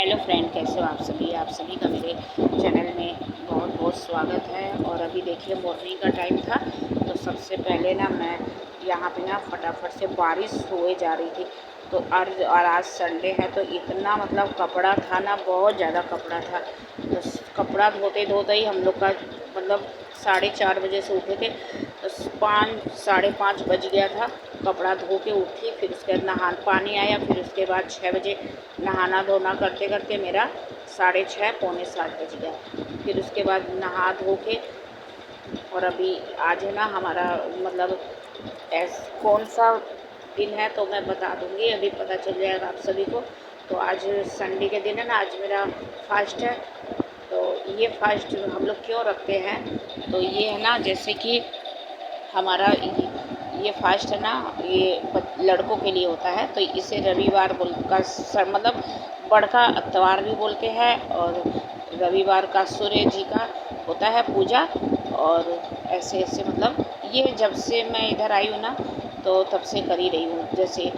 Hello friend, कैसे हो आप सभी का मेरे चैनल में बहुत बहुत स्वागत है। और अभी देखिए मॉर्निंग का टाइम था, तो सबसे पहले ना मैं यहाँ पे ना फटाफट से बारिश हुए जा रही थी। तो और आज संडे है, तो इतना मतलब कपड़ा था ना, बहुत ज़्यादा कपड़ा था। तो कपड़ा धोते धोते ही हम लोग का मतलब 4:30 बजे से उठे थे, तो 5 साढ़े 5 बज गया था। कपड़ा धो के उठी, फिर उसके बाद नहान पानी आया, फिर उसके बाद 6 बजे नहाना धोना करते करते मेरा 6:30 पौने 7 बज गया। फिर उसके बाद नहा धो के, और अभी आज है ना हमारा मतलब कौन सा दिन है तो मैं बता दूंगी, अभी पता चल जाएगा आप सभी को। तो आज संडे के दिन है ना, आज मेरा फास्ट है। तो ये फास्ट हम लोग क्यों रखते हैं, तो ये है ना, जैसे कि हमारा ये फास्ट है ना, ये लड़कों के लिए होता है। तो इसे रविवार का मतलब बड़का त्यौहार भी बोलते हैं। और रविवार का सूर्य जी का होता है पूजा। और ऐसे ऐसे मतलब ये जब से मैं इधर आई हूँ ना, तो तब से कर ही रही हूँ। जैसे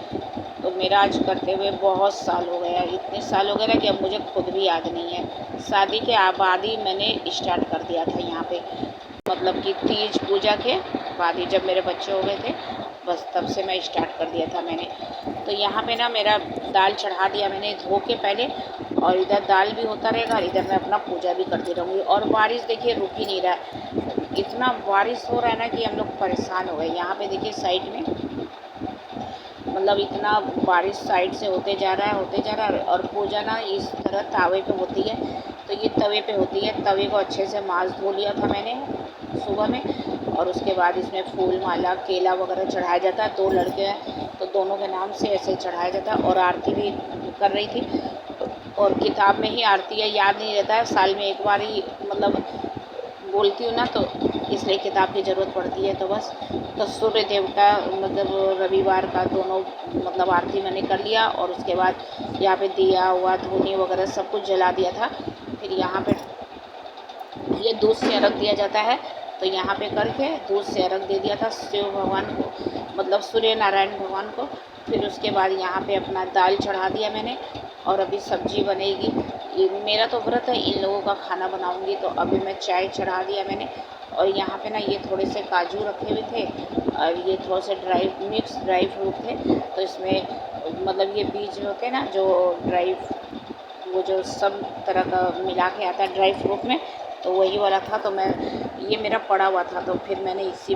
तो मेरा आज करते हुए बहुत साल हो गया, इतने साल हो गए ना कि अब मुझे खुद भी याद नहीं है। शादी के बाद ही मैंने स्टार्ट कर दिया था यहाँ पे, मतलब कि तीज पूजा के बाद ही, जब मेरे बच्चे हो गए थे बस तब से मैं स्टार्ट कर दिया था मैंने। तो यहाँ पे ना मेरा दाल चढ़ा दिया मैंने धो के पहले, और इधर दाल भी होता रहेगा और इधर मैं अपना पूजा भी करती रहूँगी। और बारिश देखिए रुक ही नहीं रहा है, इतना बारिश हो रहा है ना कि हम लोग परेशान हो गए। यहाँ पे देखिए साइड में मतलब इतना बारिश साइड से होते जा रहा है। और पूजा ना इस तरह तावे पे होती है, तो ये तवे पे होती है। तवे को अच्छे से मांस धो लिया था मैंने सुबह में, और उसके बाद इसमें फूल माला केला वगैरह चढ़ाया जाता है। 2 लड़के हैं तो दोनों के नाम से ऐसे चढ़ाया जाता है। और आरती भी कर रही थी, और किताब में ही आरती है, याद नहीं रहता है, साल में एक बार ही मतलब बोलती हूँ ना, तो इसलिए किताब की ज़रूरत पड़ती है। तो बस तो सूर्य देवता मतलब रविवार का दोनों मतलब आरती मैंने कर लिया। और उसके बाद यहाँ पे दिया हुआ धूनी वगैरह सब कुछ जला दिया था। फिर यहाँ पे ये दूध से अर्घ दिया जाता है, तो यहाँ पे करके दूध से अर्घ दे दिया था शिव भगवान को, मतलब सूर्य नारायण भगवान को। फिर उसके बाद यहाँ पे अपना दाल चढ़ा दिया मैंने, और अभी सब्जी बनेगी। मेरा तो व्रत है, इन लोगों का खाना बनाऊंगी। तो अभी मैं चाय चढ़ा दिया मैंने। और यहाँ पे ना ये थोड़े से काजू रखे हुए थे, और ये थोड़े से मिक्स ड्राई फ्रूट थे। तो इसमें मतलब ये बीज होते हैं ना जो ड्राई, वो जो सब तरह का मिला के आता है ड्राई फ्रूट में, तो वही वाला था। तो मैं ये मेरा पड़ा हुआ था, तो फिर मैंने इसी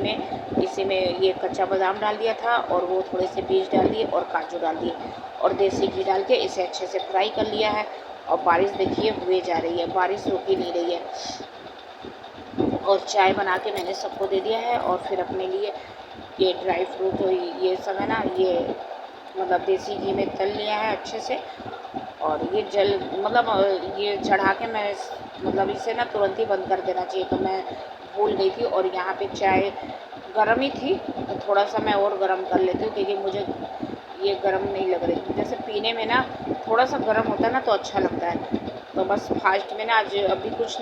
में ये कच्चा बादाम डाल दिया था, और वो थोड़े से बीज डाल दिए और काजू डाल दिए, और देसी घी डाल के इसे अच्छे से फ्राई कर लिया है। और बारिश देखिए हुए जा रही है, बारिश रुक ही नहीं रही है। और चाय बना के मैंने सबको दे दिया है। और फिर अपने लिए ये ड्राई फ्रूट ये सब है ना, ये मतलब देसी घी में तल लिया है अच्छे से। और ये जल मतलब ये चढ़ा के मैं मतलब इसे ना तुरंत ही बंद कर देना चाहिए, तो मैं भूल गई थी। और यहाँ पे चाय गर्म ही थी, तो थोड़ा सा मैं और गर्म कर लेती हूँ, क्योंकि मुझे ये गर्म नहीं लग रही। जैसे पीने में ना थोड़ा सा गर्म होता है ना तो अच्छा लगता है। तो बस फास्ट में ना आज अभी कुछ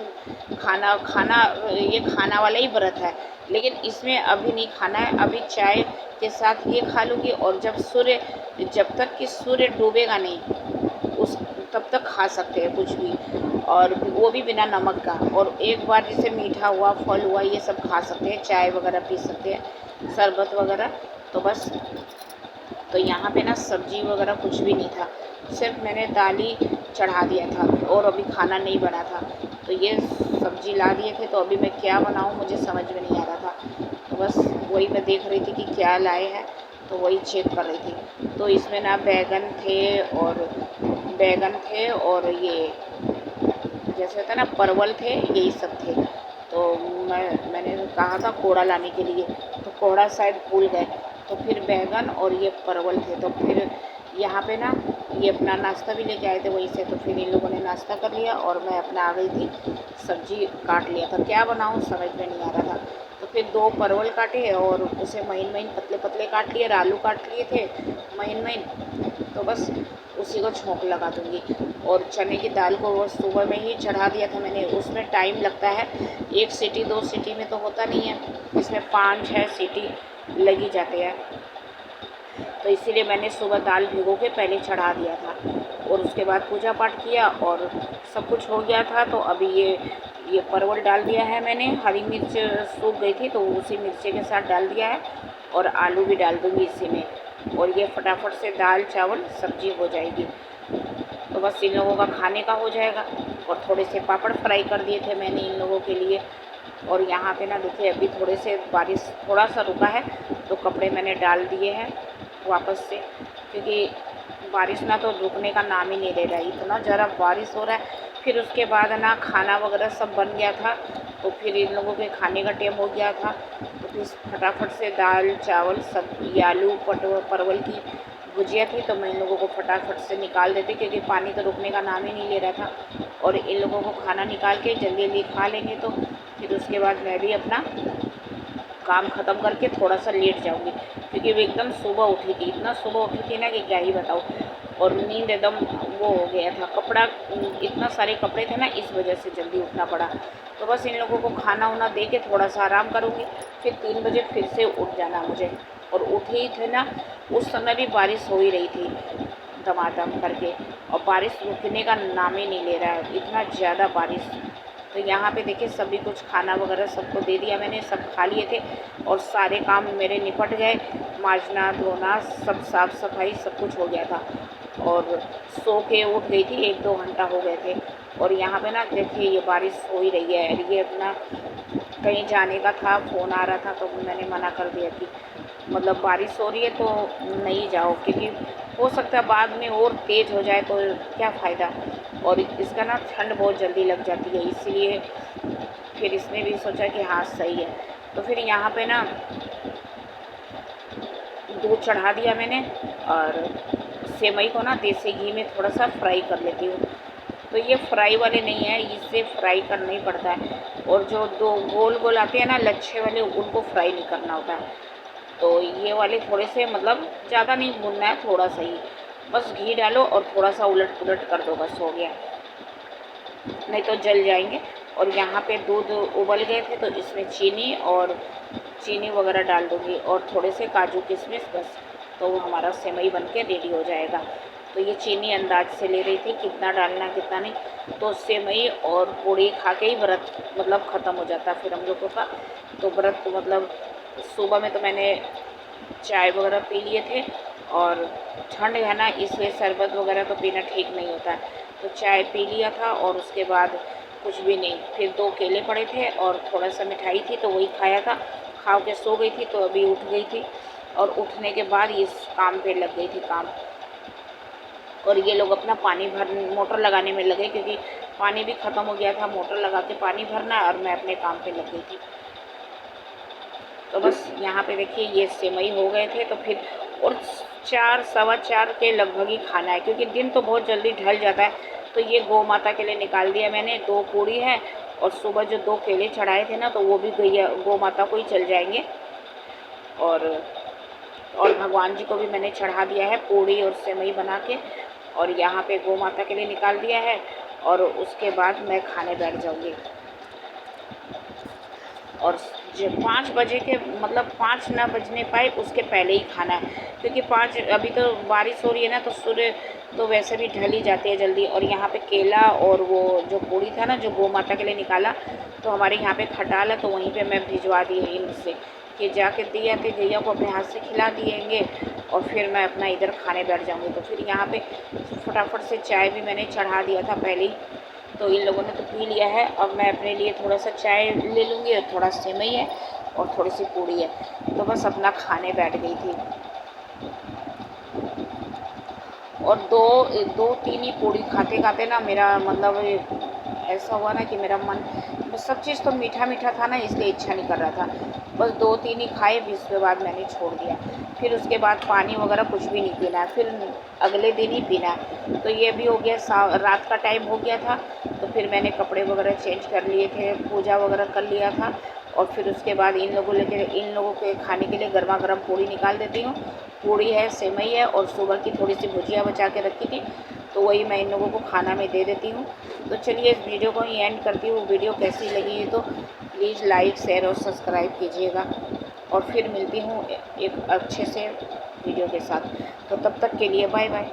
खाना खाना ये खाना वाला ही व्रत है, लेकिन इसमें अभी नहीं खाना है। अभी चाय के साथ ये खा लूँगी, और जब तक कि सूर्य डूबेगा नहीं उस तब तक खा सकते हैं कुछ भी, और वो भी बिना नमक का। और एक बार जैसे मीठा हुआ फल हुआ ये सब खा सकते हैं, चाय वगैरह पी सकते हैं, शरबत वगैरह। तो बस तो यहाँ पे ना सब्जी वगैरह कुछ भी नहीं था, सिर्फ मैंने दाल ही चढ़ा दिया था, और अभी खाना नहीं बना था। तो ये सब्जी ला दिए थे, तो अभी मैं क्या बनाऊँ मुझे समझ में नहीं आ रहा था। तो बस वही मैं देख रही थी कि क्या लाए हैं, तो वही चेक कर रही थी। तो इसमें ना बैगन थे और ये जैसे होता है ना परवल थे, यही सब थे। तो मैंने कहा था कोड़ा लाने के लिए, तो कोड़ा शायद भूल गए। तो फिर बैगन और ये परवल थे। तो फिर यहाँ पे ना ये अपना नाश्ता भी लेके आए थे वहीं से, तो फिर इन लोगों ने नाश्ता कर लिया, और मैं अपना आ गई थी सब्जी काट लिया था। क्या बनाऊँ समझ में नहीं आ रहा था। तो फिर 2 परवल काटे, और उसे महीन महीन पतले पतले काट लिए, और आलू काट लिए थे महीन महीन। तो बस उसी को छोंक लगा दूँगी। और चने की दाल को वो सुबह में ही चढ़ा दिया था मैंने, उसमें टाइम लगता है, 1 सीटी 2 सीटी में तो होता नहीं है, इसमें 5-6 सीटी लगी जाते हैं। तो इसीलिए मैंने सुबह दाल भिगो के पहले चढ़ा दिया था और उसके बाद पूजा पाठ किया और सब कुछ हो गया था। तो अभी ये परवल डाल दिया है मैंने, हरी मिर्च सूख गई थी तो उसी मिर्ची के साथ डाल दिया है और आलू भी डाल दूँगी इसी में, और ये फटाफट से दाल चावल सब्जी हो जाएगी। तो बस इन लोगों का खाने का हो जाएगा। और थोड़े से पापड़ फ्राई कर दिए थे मैंने इन लोगों के लिए। और यहाँ पे ना देखिए अभी थोड़े से बारिश थोड़ा सा रुका है तो कपड़े मैंने डाल दिए हैं वापस से, क्योंकि बारिश ना तो रुकने का नाम ही नहीं ले रहा है, इतना ज़रा बारिश हो रहा है। फिर उसके बाद ना खाना वगैरह सब बन गया था तो फिर इन लोगों के खाने का टाइम हो गया था। तो फिर फटाफट से दाल चावल सब्जी आलू परवल की भुजिया थी तो मैं इन लोगों को फटाफट से निकाल देती, क्योंकि पानी तो रुकने का नाम ही नहीं ले रहा था। और इन लोगों को खाना निकाल के जल्दी जल्दी खा लेंगे तो फिर उसके बाद मैं भी अपना काम ख़त्म करके थोड़ा सा लेट जाऊँगी, क्योंकि वो एकदम सुबह उठी थी, इतना सुबह उठी थी ना कि क्या ही बताऊँ। और नींद एकदम वो हो गया था, कपड़ा इतना सारे कपड़े थे ना, इस वजह से जल्दी उठना पड़ा। तो बस इन लोगों को खाना वाना दे के थोड़ा सा आराम करूँगी, फिर 3 बजे फिर से उठ जाना मुझे। और उठे ही थे ना, उस समय भी बारिश हो ही रही थी दमादम करके, और बारिश रुकने का नाम ही नहीं ले रहा है, इतना ज़्यादा बारिश। तो यहाँ पे देखिए सभी कुछ खाना वगैरह सबको दे दिया मैंने, सब खा लिए थे और सारे काम मेरे निपट गए, माजना धोना सब साफ़ सफाई सब कुछ हो गया था। और सो के उठ गई थी, 1-2 घंटा हो गए थे। और यहाँ पे ना देखिए ये बारिश हो ही रही है, ये अपना कहीं जाने का था, फ़ोन आ रहा था तो मैंने मना कर दिया कि मतलब बारिश हो रही है तो नहीं जाओ, क्योंकि हो सकता है बाद में और तेज़ हो जाए तो क्या फ़ायदा। और इसका ना ठंड बहुत जल्दी लग जाती है, इसीलिए फिर इसने भी सोचा कि हाँ सही है। तो फिर यहाँ पे ना दूध चढ़ा दिया मैंने और सेवई को ना देसी घी में थोड़ा सा फ्राई कर लेती हूँ। तो ये फ्राई वाले नहीं है, इसे फ्राई करना ही पड़ता है। और जो 2 गोल गोल आते हैं ना लच्छे वाले, उनको फ्राई नहीं करना होता है। तो ये वाले थोड़े से मतलब ज़्यादा नहीं भूनना है, थोड़ा सा ही, बस घी डालो और थोड़ा सा उलट पुलट कर दो, बस हो गया, नहीं तो जल जाएंगे। और यहाँ पे दूध उबल गए थे तो इसमें चीनी वगैरह डाल दूँगी और थोड़े से काजू किशमिश, बस तो हमारा सेवई बन के रेडी हो जाएगा। तो ये चीनी अंदाज से ले रही थी कितना डालना कितना नहीं, तो सेवई और पूड़ी खा के ही व्रत मतलब ख़त्म हो जाता फिर हम लोगों का। तो व्रत मतलब सुबह में तो मैंने चाय वगैरह पी लिए थे, और ठंड है ना इसलिए शरबत वगैरह तो पीना ठीक नहीं होता है, तो चाय पी लिया था। और उसके बाद कुछ भी नहीं, फिर 2 केले पड़े थे और थोड़ा सा मिठाई थी तो वही खाया था, खा के सो गई थी। तो अभी उठ गई थी और उठने के बाद इस काम पे लग गई थी काम। और ये लोग अपना पानी भर मोटर लगाने में लगे, क्योंकि पानी भी ख़त्म हो गया था, मोटर लगा के पानी भरना, और मैं अपने काम पे लग गई थी। तो बस यहाँ पे देखिए ये सेवई हो गए थे, तो फिर और 4 सवा 4 के लगभग ही खाना है, क्योंकि दिन तो बहुत जल्दी ढल जाता है। तो ये गौ माता के लिए निकाल दिया मैंने, 2 पूड़ी है और सुबह जो 2 केले चढ़ाए थे ना तो वो भी गौ माता को ही चल जाएंगे। और भगवान जी को भी मैंने चढ़ा दिया है पूड़ी और सेवई बना के, और यहाँ पे गौ माता के लिए निकाल दिया है। और उसके बाद मैं खाने बैठ जाऊँगी। और 5 बजे के मतलब 5 ना बजने पाए उसके पहले ही खाना है, क्योंकि 5 अभी तो बारिश हो रही है ना तो सूर्य तो वैसे भी ढल ही जाती है जल्दी। और यहाँ पे केला और वो जो पूड़ी था ना जो गौ माता के लिए निकाला, तो हमारे यहाँ पे खटाल है तो वहीं पे मैं भिजवा दी है इनसे कि जाके दिया थे, गैया को अपने हाथ से खिला दिएंगे और फिर मैं अपना इधर खाने बैठ जाऊँगी। तो फिर यहाँ पे फटाफट से चाय भी मैंने चढ़ा दिया था पहले ही, तो इन लोगों ने तो पी लिया है। अब मैं अपने लिए थोड़ा सा चाय ले लूँगी और थोड़ा सेवई है और थोड़ी सी पूड़ी है, तो बस अपना खाने बैठ गई थी। और 2-3 ही पूड़ी खाते खाते ना मेरा मतलब ऐसा हुआ ना कि मेरा मन सब चीज़ तो मीठा मीठा था ना, इसलिए इच्छा नहीं कर रहा था, बस 2-3 ही खाए, फिर उसके बाद मैंने छोड़ दिया। फिर उसके बाद पानी वगैरह कुछ भी नहीं पीना है, फिर अगले दिन ही पीना है। तो ये भी हो गया, रात का टाइम हो गया था, तो फिर मैंने कपड़े वगैरह चेंज कर लिए थे, पूजा वगैरह कर लिया था। और फिर उसके बाद इन लोगों के खाने के लिए गर्मा गर्म पूड़ी निकाल देती हूँ। पूड़ी है, सेवई है और सुबह की थोड़ी सी भुजिया बचा के रखी थी, तो वही मैं इन लोगों को खाना में दे देती हूँ। तो चलिए इस वीडियो को ही एंड करती हूँ। वीडियो कैसी लगी है तो प्लीज़ लाइक शेयर और सब्सक्राइब कीजिएगा। और फिर मिलती हूँ एक अच्छे से वीडियो के साथ। तो तब तक के लिए बाय बाय।